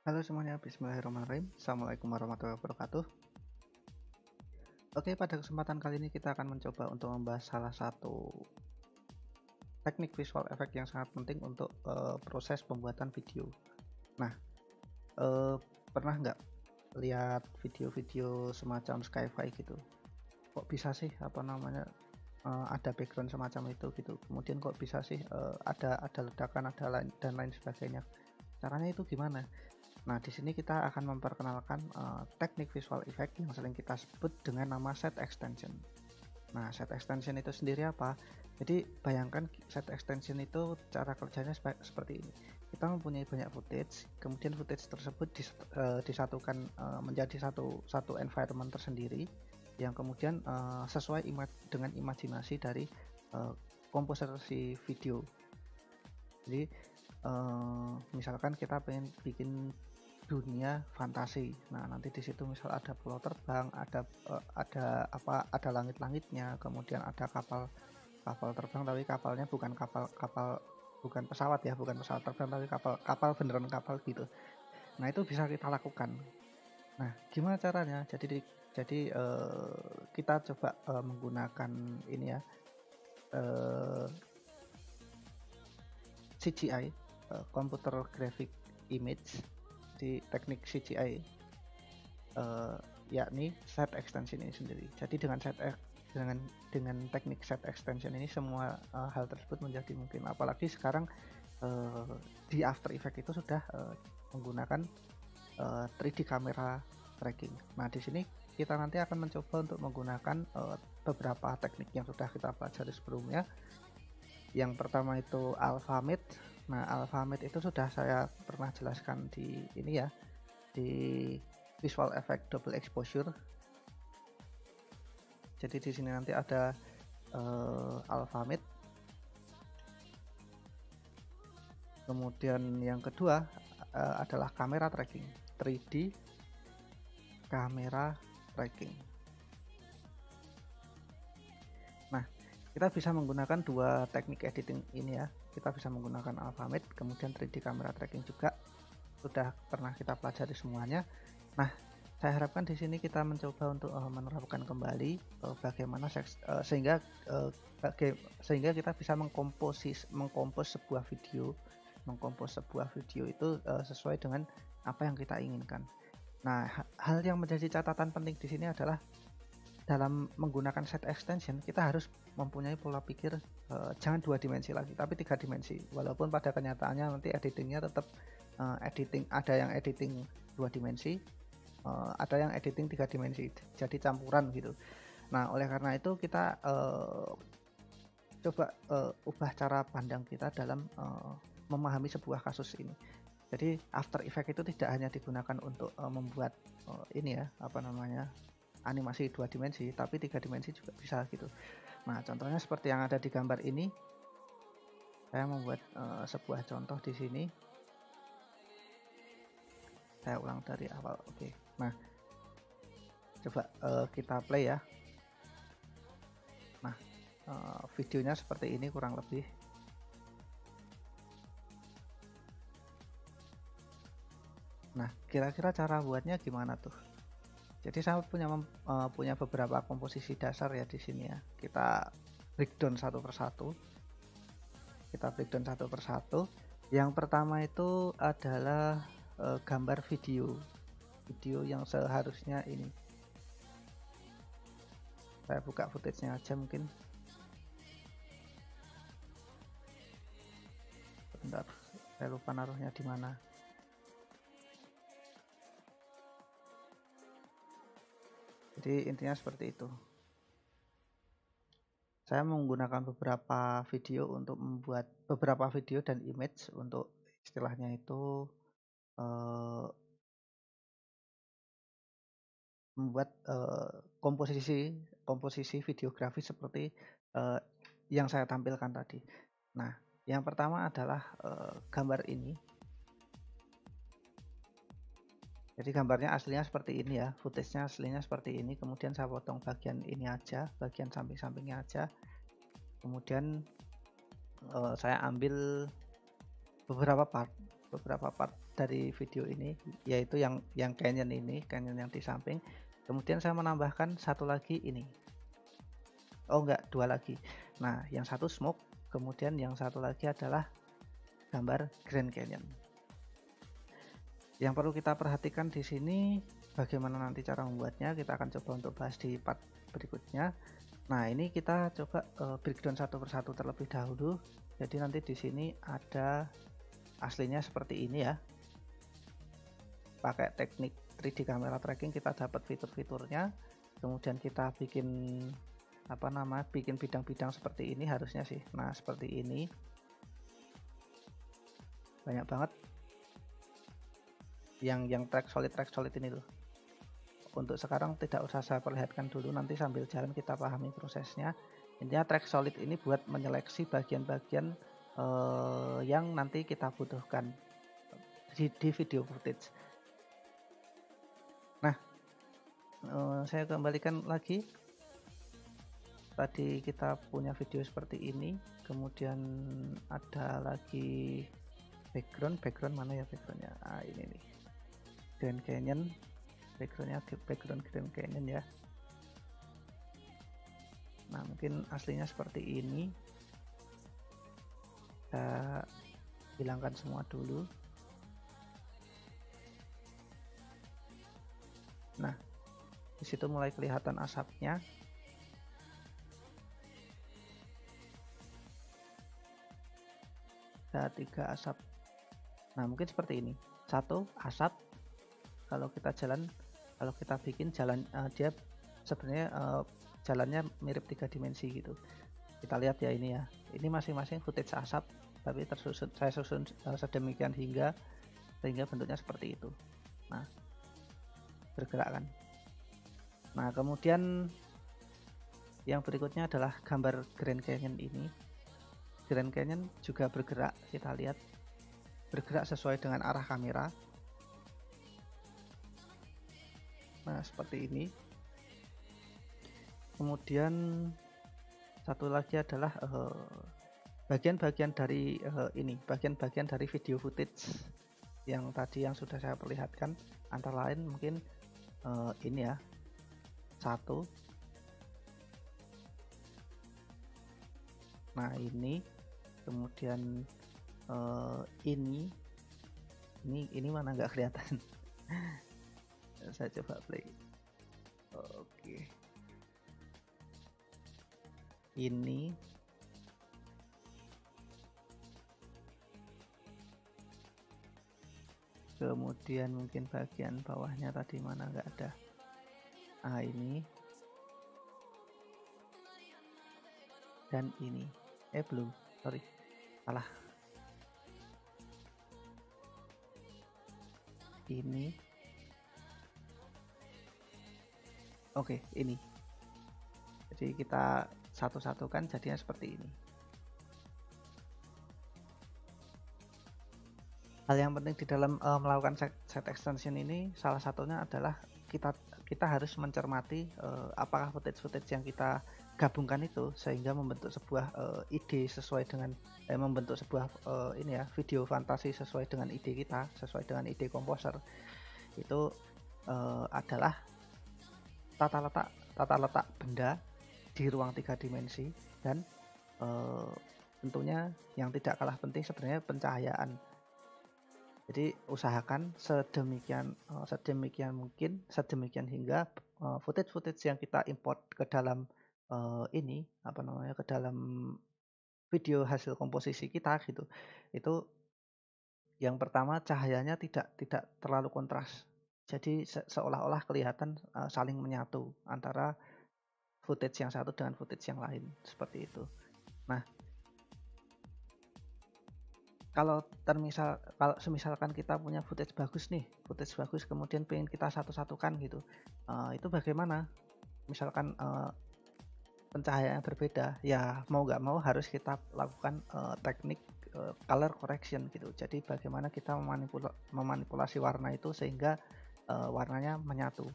Halo semuanya, bismillahirrahmanirrahim. Assalamualaikum warahmatullahi wabarakatuh. Oke, pada kesempatan kali ini kita akan mencoba untuk membahas salah satu teknik visual effect yang sangat penting untuk proses pembuatan video. Nah, eh, pernah nggak lihat video-video semacam sci-fi gitu? Kok bisa sih ada background semacam itu gitu? Kemudian kok bisa sih ada ledakan, ada lain dan lain sebagainya? Caranya itu gimana? Nah, di sini kita akan memperkenalkan teknik visual effect yang sering kita sebut dengan nama set extension. Nah, set extension itu sendiri apa? Jadi, bayangkan set extension itu cara kerjanya seperti ini. Kita mempunyai banyak footage, kemudian footage tersebut disatukan menjadi satu environment tersendiri yang kemudian sesuai dengan imajinasi dari komposer si video. Jadi, misalkan kita pengen bikin dunia fantasi. Nah, nanti di situ misal ada pulau terbang, ada langit-langitnya, kemudian ada kapal terbang, tapi kapalnya bukan pesawat ya, bukan pesawat terbang, tapi kapal beneran kapal gitu. Nah, itu bisa kita lakukan. Nah, gimana caranya? Kita coba menggunakan ini ya, CGI, Computer Graphic Image, di teknik CGI, yakni set extension ini sendiri. Jadi dengan teknik set extension ini semua hal tersebut menjadi mungkin. Apalagi sekarang di After Effects itu sudah menggunakan 3D kamera tracking. Nah, di sini kita nanti akan mencoba untuk menggunakan beberapa teknik yang sudah kita pelajari sebelumnya. Yang pertama itu alpha mid. Nah, alpha mid itu sudah saya pernah jelaskan di ini ya, di visual effect double exposure. Jadi di sini nanti ada alpha mid. Kemudian yang kedua adalah kamera tracking, 3D kamera tracking. Nah, kita bisa menggunakan dua teknik editing ini ya. Kita bisa menggunakan alpha mid, kemudian 3D camera tracking juga sudah pernah kita pelajari semuanya. Nah, saya harapkan di sini kita mencoba untuk menerapkan kembali bagaimana sehingga kita bisa mengkompos sebuah video itu sesuai dengan apa yang kita inginkan. Nah, hal yang menjadi catatan penting di sini adalah dalam menggunakan set extension kita harus mempunyai pola pikir jangan 2 dimensi lagi tapi 3 dimensi, walaupun pada kenyataannya nanti editingnya tetap ada yang editing 2 dimensi, ada yang editing 3 dimensi, jadi campuran gitu. Nah, oleh karena itu kita coba ubah cara pandang kita dalam memahami sebuah kasus ini. Jadi After Effects itu tidak hanya digunakan untuk membuat ini ya, animasi 2 dimensi, tapi 3 dimensi juga bisa gitu. Nah, contohnya seperti yang ada di gambar ini. Saya membuat sebuah contoh di sini. Saya ulang dari awal. Oke. Nah, coba kita play ya. Nah, videonya seperti ini kurang lebih. Nah, kira-kira cara buatnya gimana tuh? Jadi saya punya beberapa komposisi dasar ya di sini ya. Kita breakdown satu persatu. Yang pertama itu adalah gambar video yang seharusnya ini. Saya buka footage-nya aja mungkin. Bentar, saya lupa naruhnya di mana. Jadi intinya seperti itu. Saya menggunakan beberapa video untuk membuat beberapa video dan image untuk istilahnya itu membuat komposisi videografi seperti yang saya tampilkan tadi. Nah, yang pertama adalah gambar ini. Jadi gambarnya aslinya seperti ini ya, footage-nya aslinya seperti ini. Kemudian saya potong bagian ini aja, bagian samping-sampingnya aja. Kemudian saya ambil beberapa part. beberapa part dari video ini, yaitu yang canyon ini, canyon yang di samping. Kemudian saya menambahkan satu lagi ini. Oh enggak, dua lagi. Nah, yang satu smoke, kemudian yang satu lagi adalah gambar Grand Canyon. Yang perlu kita perhatikan di sini bagaimana nanti cara membuatnya, kita akan coba untuk bahas di part berikutnya. Nah, ini kita coba breakdown satu persatu terlebih dahulu. Jadi nanti di sini ada aslinya seperti ini ya. Pakai teknik 3D camera tracking kita dapat fitur-fiturnya. Kemudian kita bikin bikin bidang-bidang seperti ini harusnya sih. Nah, seperti ini. Banyak banget yang track solid ini tuh. Untuk sekarang tidak usah saya perlihatkan dulu, nanti sambil jalan kita pahami prosesnya. Intinya track solid ini buat menyeleksi bagian-bagian yang nanti kita butuhkan di video footage. Nah, saya kembalikan lagi. Tadi kita punya video seperti ini, kemudian ada lagi background mana ya backgroundnya? Ini nih, Grand Canyon, background Grand Canyon ya. Nah, mungkin aslinya seperti ini. Kita hilangkan semua dulu. Nah, disitu mulai kelihatan asapnya. Ada 3 asap. Nah, mungkin seperti ini. 1 asap. Kalau kita bikin jalan, dia sebenarnya jalannya mirip 3 dimensi gitu. Kita lihat ya ini ya. Ini masing-masing footage asap, tapi saya susun sedemikian sehingga bentuknya seperti itu. Nah, bergerak kan. Nah, kemudian yang berikutnya adalah gambar Grand Canyon ini. Grand Canyon juga bergerak, kita lihat bergerak sesuai dengan arah kamera. Nah, seperti ini. Kemudian satu lagi adalah bagian-bagian dari bagian-bagian dari video footage yang tadi yang sudah saya perlihatkan, antara lain mungkin ini ya, 1. Nah, ini kemudian ini mana nggak kelihatan. Saya coba play. Oke. Ini kemudian mungkin bagian bawahnya tadi mana nggak ada. Ini dan ini belum, sorry, salah. Ini oke, ini. Jadi kita satu-satukan jadinya seperti ini. Hal yang penting di dalam melakukan set extension ini salah satunya adalah kita harus mencermati apakah footage yang kita gabungkan itu sehingga membentuk sebuah ide sesuai dengan membentuk sebuah video fantasi sesuai dengan ide kita, sesuai dengan ide komposer. Itu adalah tata letak benda di ruang 3 dimensi dan tentunya yang tidak kalah penting sebenarnya pencahayaan. Jadi usahakan sedemikian mungkin, sedemikian hingga footage yang kita import ke dalam ke dalam video hasil komposisi kita gitu. Itu yang pertama, cahayanya tidak terlalu kontras. Jadi seolah-olah kelihatan saling menyatu antara footage yang satu dengan footage yang lain, seperti itu. Nah, kalau semisalkan kita punya footage bagus kemudian pengen kita satu-satukan gitu, itu bagaimana? Misalkan pencahayaan berbeda, ya mau nggak mau harus kita lakukan teknik color correction gitu. Jadi bagaimana kita memanipulasi warna itu sehingga warnanya menyatu.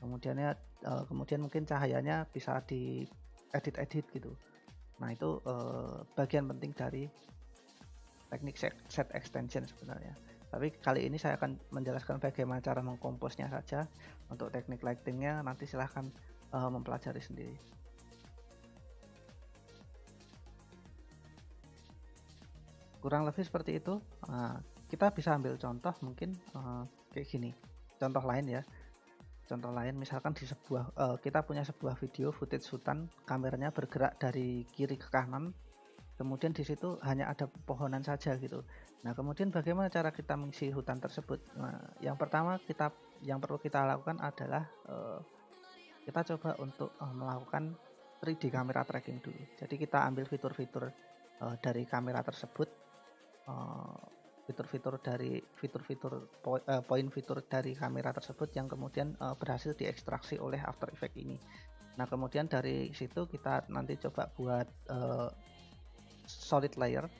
Kemudian mungkin cahayanya bisa di edit gitu. Nah, itu bagian penting dari teknik set extension sebenarnya. Tapi kali ini saya akan menjelaskan bagaimana cara mengkomposnya saja. Untuk teknik lightingnya nanti silahkan mempelajari sendiri. Kurang lebih seperti itu. Kita bisa ambil contoh mungkin kayak gini. Contoh lain ya. Contoh lain misalkan di sebuah kita punya sebuah video footage hutan, kameranya bergerak dari kiri ke kanan. Kemudian di situ hanya ada pepohonan saja gitu. Nah, kemudian bagaimana cara kita mengisi hutan tersebut? Nah, yang pertama yang perlu kita lakukan adalah kita coba untuk melakukan 3D camera tracking dulu. Jadi kita ambil fitur-fitur dari kamera tersebut, poin fitur dari kamera tersebut yang kemudian berhasil diekstraksi oleh After Effects ini. Nah, kemudian dari situ kita nanti coba buat solid layer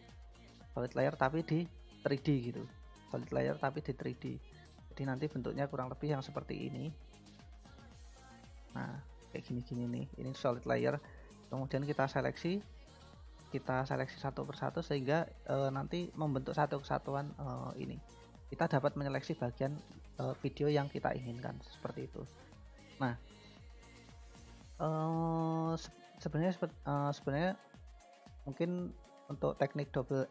tapi di 3D gitu. Solid layer tapi di 3D. Jadi nanti bentuknya kurang lebih yang seperti ini. Nah, kayak gini-gini nih. Ini solid layer. Kemudian kita seleksi satu persatu sehingga nanti membentuk satu kesatuan ini. Kita dapat menyeleksi bagian video yang kita inginkan seperti itu. Nah, sebenarnya mungkin untuk teknik double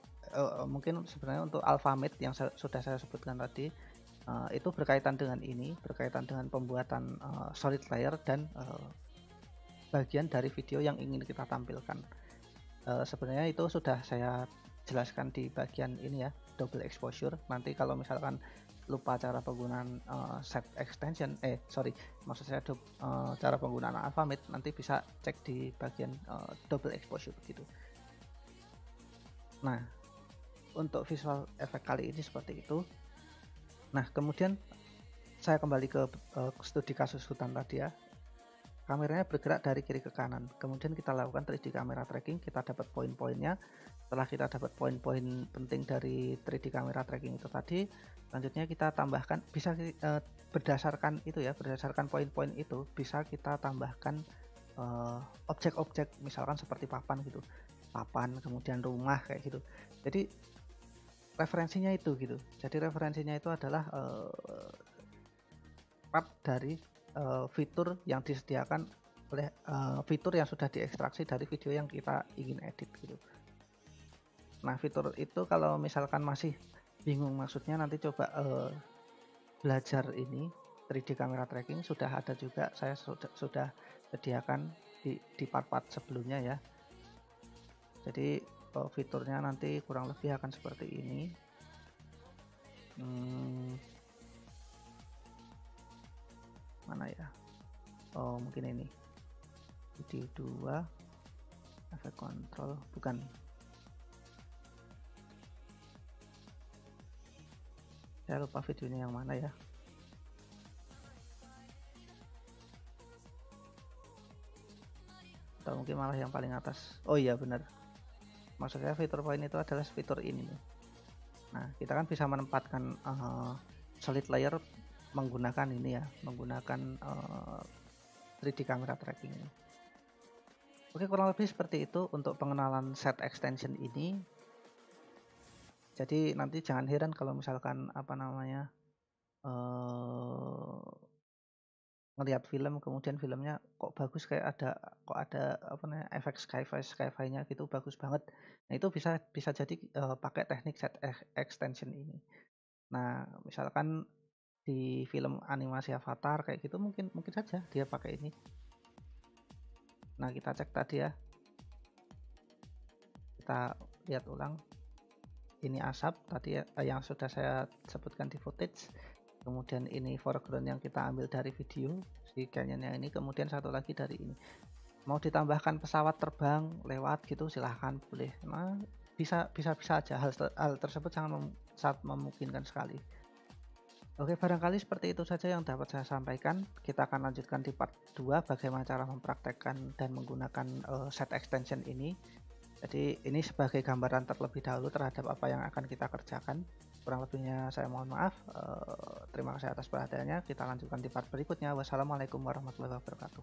mungkin sebenarnya untuk alphamate yang sudah saya sebutkan tadi itu berkaitan dengan pembuatan solid layer dan bagian dari video yang ingin kita tampilkan. Sebenarnya itu sudah saya jelaskan di bagian ini ya, double exposure. Nanti kalau misalkan lupa cara penggunaan set extension maksud saya cara penggunaan alphamate, nanti bisa cek di bagian double exposure gitu. Nah, untuk visual efek kali ini seperti itu. Nah, kemudian saya kembali ke studi kasus hutan tadi ya. Kameranya bergerak dari kiri ke kanan. Kemudian kita lakukan 3D camera tracking, kita dapat poin-poinnya. Setelah kita dapat poin-poin penting dari 3D camera tracking itu tadi, selanjutnya kita tambahkan, bisa berdasarkan poin-poin itu, bisa kita tambahkan objek-objek misalkan seperti papan gitu. Papan, kemudian rumah kayak gitu. Jadi referensinya itu gitu. Jadi referensinya itu adalah part dari fitur yang disediakan oleh fitur yang sudah diekstraksi dari video yang kita ingin edit gitu. Nah, fitur itu kalau misalkan masih bingung maksudnya, nanti coba belajar ini 3D camera tracking, sudah ada juga, saya sudah sediakan di part-part sebelumnya ya. Jadi fiturnya nanti kurang lebih akan seperti ini. Mana ya? Oh, mungkin ini. Video 2 efek kontrol, bukan. Saya lupa videonya yang mana ya. Atau mungkin malah yang paling atas. Oh iya benar. Maksudnya fitur poin itu adalah fitur ini. Nah, kita kan bisa menempatkan solid layer menggunakan ini ya, menggunakan 3D camera tracking ini. Oke, kurang lebih seperti itu untuk pengenalan set extension ini. Jadi nanti jangan heran kalau misalkan ngelihat film kemudian filmnya kok bagus, kayak ada efek sci-fi-nya gitu, bagus banget. Nah, itu bisa jadi pakai teknik set extension ini. Nah, misalkan di film animasi Avatar kayak gitu mungkin saja dia pakai ini. Nah, kita cek tadi ya. Kita lihat ulang. Ini asap tadi ya, yang sudah saya sebutkan di footage. Kemudian ini foreground yang kita ambil dari video si canyonnya ini, kemudian satu lagi dari ini. Mau ditambahkan pesawat terbang lewat gitu silahkan, boleh. Nah, bisa aja, hal tersebut sangat memungkinkan sekali. Oke, barangkali seperti itu saja yang dapat saya sampaikan. Kita akan lanjutkan di part 2 bagaimana cara mempraktekkan dan menggunakan set extension ini. Jadi ini sebagai gambaran terlebih dahulu terhadap apa yang akan kita kerjakan. Kurang lebihnya saya mohon maaf. Terima kasih atas perhatiannya. Kita lanjutkan di part berikutnya. Wassalamualaikum warahmatullahi wabarakatuh.